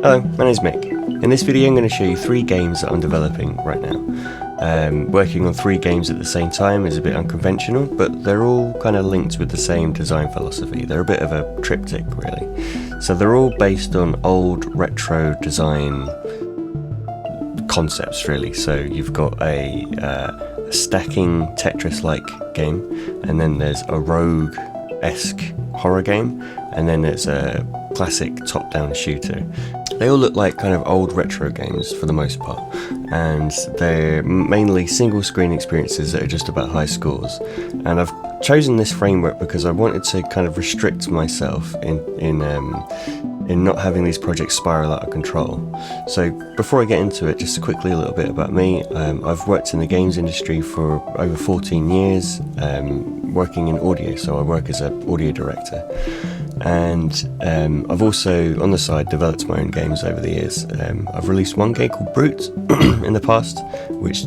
Hello, my name's Mick. In this video I'm going to show you 3 games that I'm developing right now. Working on 3 games at the same time is a bit unconventional, but they're all kind of linked with the same design philosophy. They're a bit of a triptych, really. So they're all based on old retro design concepts, really. So you've got a stacking Tetris-like game, and then there's a Rogue-esque horror game, and then there's a classic top-down shooter. They all look like kind of old retro games for the most part, and they're mainly single screen experiences that are just about high scores. And I've chosen this framework because I wanted to kind of restrict myself in not having these projects spiral out of control. So before I get into it, just quickly a little bit about me. I've worked in the games industry for over 14 years, working in audio, so I work as an audio director. And I've also, on the side, developed my own games over the years. I've released one game called Brute in the past, which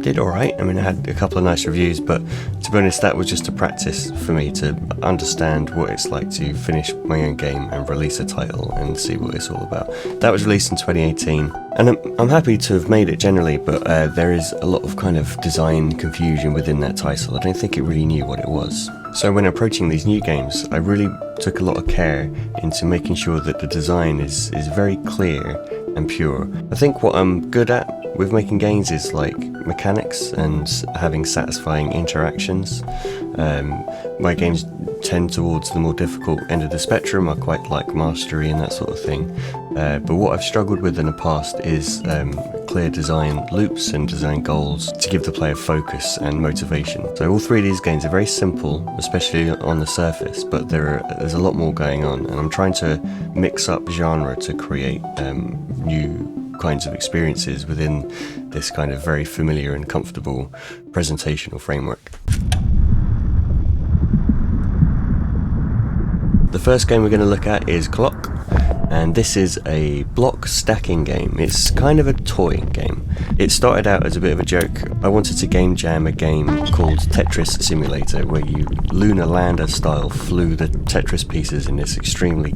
did alright. I mean, I had a couple of nice reviews, but to be honest, that was just a practice for me to understand what it's like to finish my own game and release a title and see what it's all about. That was released in 2018, and I'm happy to have made it generally, but there is a lot of kind of design confusion within that title. I don't think it really knew what it was. So when approaching these new games, I really took a lot of care into making sure that the design is very clear and pure. I think what I'm good at with making games is like mechanics and having satisfying interactions. My games tend towards the more difficult end of the spectrum. I quite like mastery and that sort of thing. But what I've struggled with in the past is clear design loops and design goals to give the player focus and motivation. So all 3 of these games are very simple, especially on the surface, but there's a lot more going on, and I'm trying to mix up genre to create new kinds of experiences within this kind of very familiar and comfortable presentational framework. The first game we're going to look at is Kolok, and this is a block stacking game. It's kind of a toy game. It started out as a bit of a joke. I wanted to game jam a game called Tetris Simulator, where you lunar lander style flew the Tetris pieces in this extremely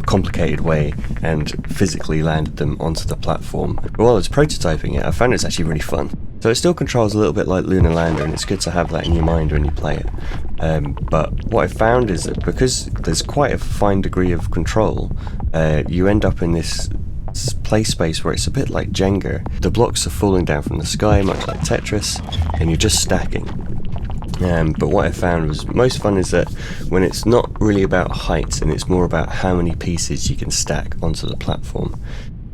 complicated way and physically landed them onto the platform. But while I was prototyping it, I found it's actually really fun. So it still controls a little bit like Lunar Lander, and it's good to have that in your mind when you play it. But what I found is that because there's quite a fine degree of control, you end up in this play space where it's a bit like Jenga. The blocks are falling down from the sky, much like Tetris, and you're just stacking. But what I found was most fun is that when it's not really about height and it's more about how many pieces you can stack onto the platform.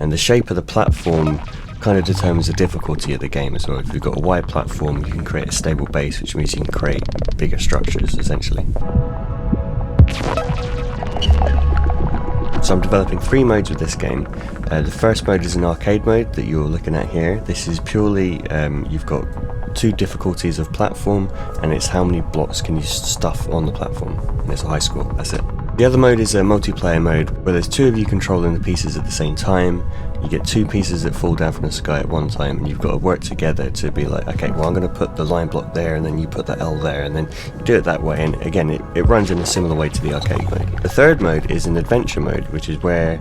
And the shape of the platform kind of determines the difficulty of the game as well. If you've got a wide platform, you can create a stable base, which means you can create bigger structures, essentially. So I'm developing 3 modes with this game. The first mode is an arcade mode that you're looking at here. This is purely, you've got 2 difficulties of platform, and it's how many blocks can you stuff on the platform, and it's a high score, that's it. The other mode is a multiplayer mode, where there's 2 of you controlling the pieces at the same time. You get 2 pieces that fall down from the sky at one time, and you've got to work together to be like, okay, well, I'm going to put the line block there, and then you put the L there, and then you do it that way. And again, it runs in a similar way to the arcade mode. The third mode is an adventure mode, which is where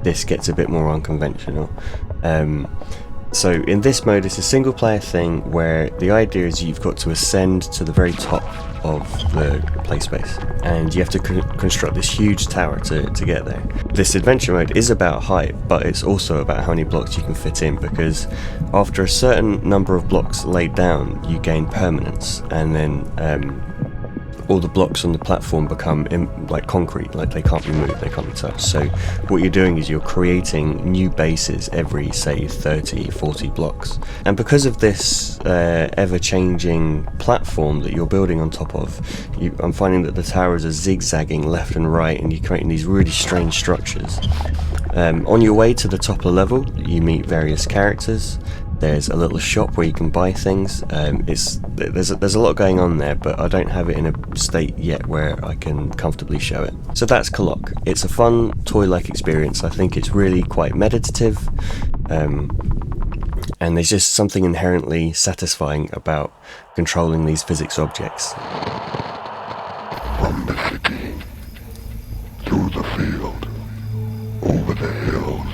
this gets a bit more unconventional. So in this mode, it's a single player thing where the idea is you've got to ascend to the very top of the play space, and you have to construct this huge tower to get there. This adventure mode is about height, but it's also about how many blocks you can fit in, because after a certain number of blocks laid down, you gain permanence, and then all the blocks on the platform become like concrete, like they can't be moved, they can't be touched. So what you're doing is you're creating new bases every, say, 30, 40 blocks. And because of this ever-changing platform that you're building on top of, I'm finding that the towers are zigzagging left and right, and you're creating these really strange structures. On your way to the top of the level, you meet various characters. There's a little shop where you can buy things. There's a lot going on there, but I don't have it in a state yet where I can comfortably show it. So that's Kolok. It's a fun toy-like experience. I think it's really quite meditative, and there's just something inherently satisfying about controlling these physics objects. From the city, through the field, over the hills,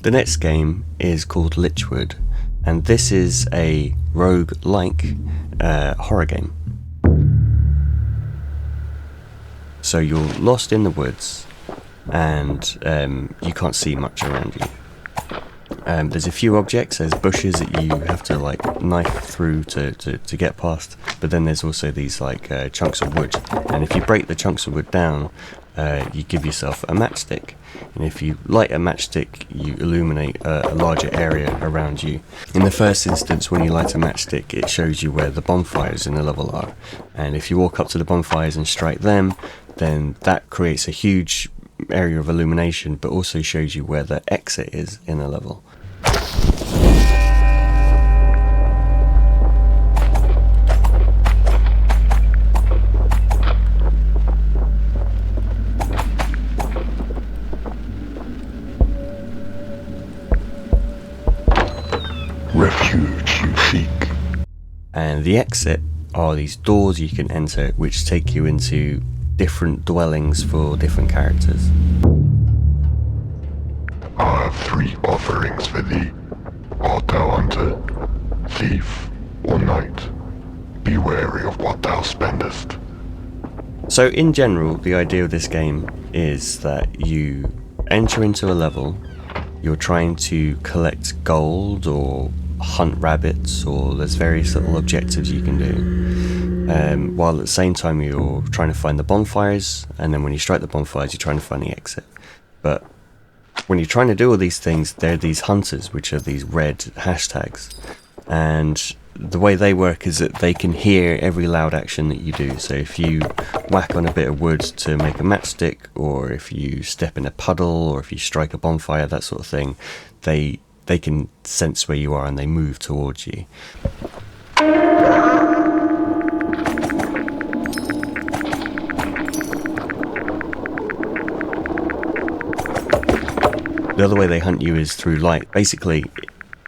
The next game is called Lwood, and this is a roguelike horror game. So you're lost in the woods, and you can't see much around you. There's a few objects, there's bushes that you have to like knife through to get past, but then there's also these like chunks of wood, and if you break the chunks of wood down, you give yourself a matchstick, and if you light a matchstick you illuminate a larger area around you. In the first instance, when you light a matchstick, it shows you where the bonfires in the level are, and if you walk up to the bonfires and strike them, then that creates a huge area of illumination, but also shows you where the exit is in the level. Refuge you seek. And the exit are these doors you can enter, which take you into different dwellings for different characters. I have 3 offerings for thee. Art thou hunter, thief, or knight? Be wary of what thou spendest. So in general, the idea of this game is that you enter into a level, you're trying to collect gold or hunt rabbits, or there's various little objectives you can do, while at the same time you're trying to find the bonfires, and then when you strike the bonfires you're trying to find the exit. But when you're trying to do all these things, there are these hunters, which are these red hashtags, and the way they work is that they can hear every loud action that you do. So if you whack on a bit of wood to make a matchstick, or if you step in a puddle, or if you strike a bonfire, that sort of thing, they can sense where you are and they move towards you. The other way they hunt you is through light. Basically,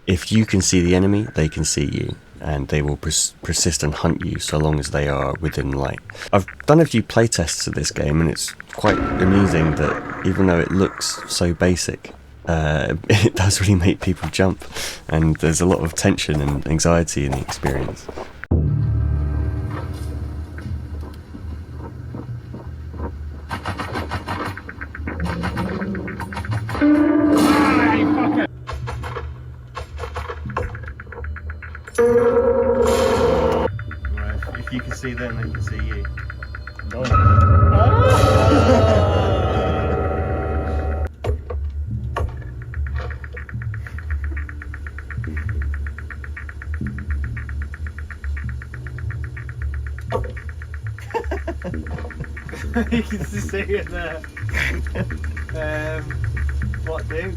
if you can see the enemy, they can see you, and they will persist and hunt you so long as they are within light. I've done a few playtests of this game, and it's quite amusing that even though it looks so basic, it does really make people jump, and there's a lot of tension and anxiety in the experience. If you can see them, they can see you. You can see it there. What do?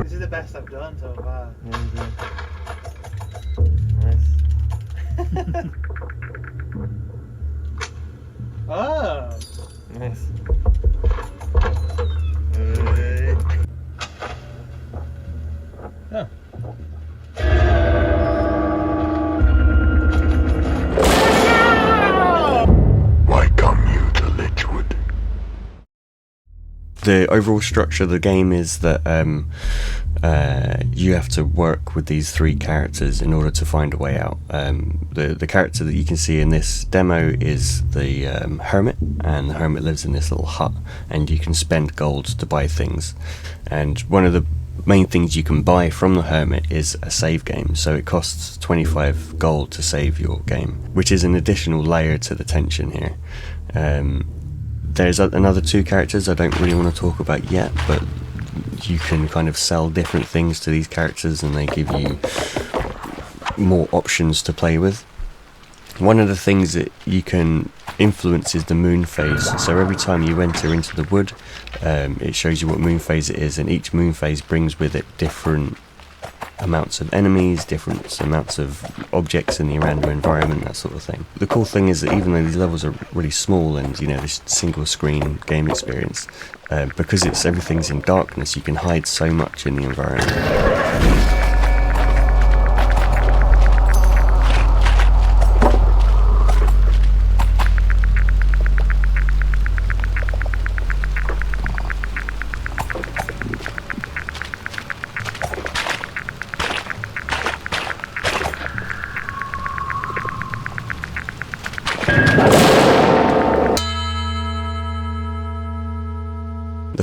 This is the best I've done so far. Nice. Oh! Nice. Oh. Why come you to Lwood? The overall structure of the game is that you have to work with these 3 characters in order to find a way out. The character that you can see in this demo is the hermit, and the hermit lives in this little hut, and you can spend gold to buy things. And one of the main things you can buy from the hermit is a save game, so it costs 25 gold to save your game, which is an additional layer to the tension here. There's another 2 characters I don't really want to talk about yet, but you can kind of sell different things to these characters and they give you more options to play with. One of the things that you can influence is the moon phase. So every time you enter into the wood, it shows you what moon phase it is, and each moon phase brings with it different amounts of enemies, different amounts of objects in the random environment, that sort of thing. The cool thing is that even though these levels are really small and, you know, this single screen game experience, because everything's in darkness, you can hide so much in the environment.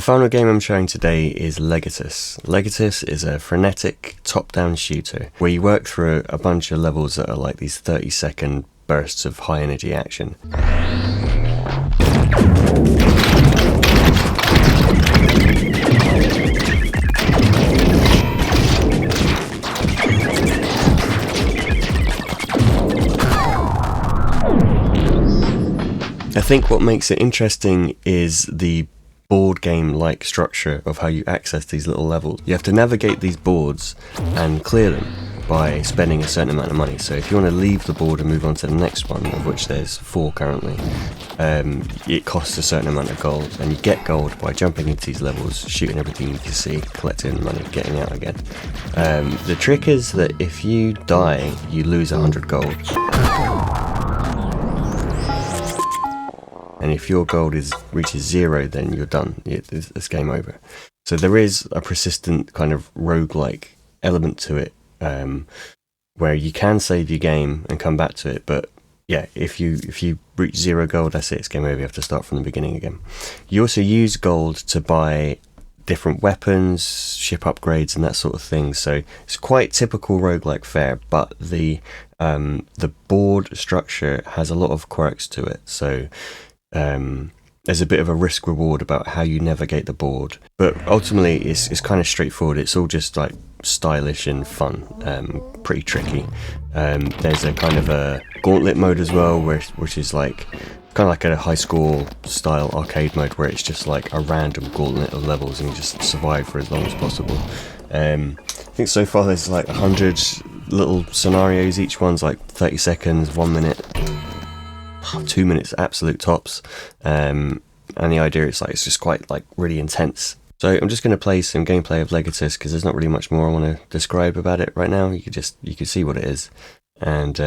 final game I'm showing today is Legatus. Legatus is a frenetic top-down shooter where you work through a bunch of levels that are like these 30-second bursts of high-energy action. I think what makes it interesting is the board game-like structure of how you access these little levels. You have to navigate these boards and clear them by spending a certain amount of money. So if you want to leave the board and move on to the next one, of which there's 4 currently, it costs a certain amount of gold, and you get gold by jumping into these levels, shooting everything you can see, collecting money, getting out again. The trick is that if you die, you lose 100 gold. And if your gold reaches 0, then you're done. It's game over. So there is a persistent kind of roguelike element to it, where you can save your game and come back to it. But yeah, if you reach 0 gold, that's it. It's game over. You have to start from the beginning again. You also use gold to buy different weapons, ship upgrades, and that sort of thing. So it's quite typical roguelike fare, but the board structure has a lot of quirks to it. So there's a bit of a risk reward about how you navigate the board, but ultimately it's kind of straightforward. It's all just like stylish and fun, pretty tricky. There's a kind of a gauntlet mode as well, which is like kind of like a high school style arcade mode, where it's just like a random gauntlet of levels and you just survive for as long as possible. I think so far there's like 100 little scenarios. Each one's like 30 seconds, 1 minute, 2 minutes absolute tops, and the idea is like it's just quite like really intense. So I'm just going to play some gameplay of Legatus because there's not really much more I want to describe about it right now. You can see what it is, and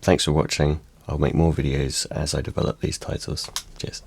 thanks for watching. I'll make more videos as I develop these titles. Cheers.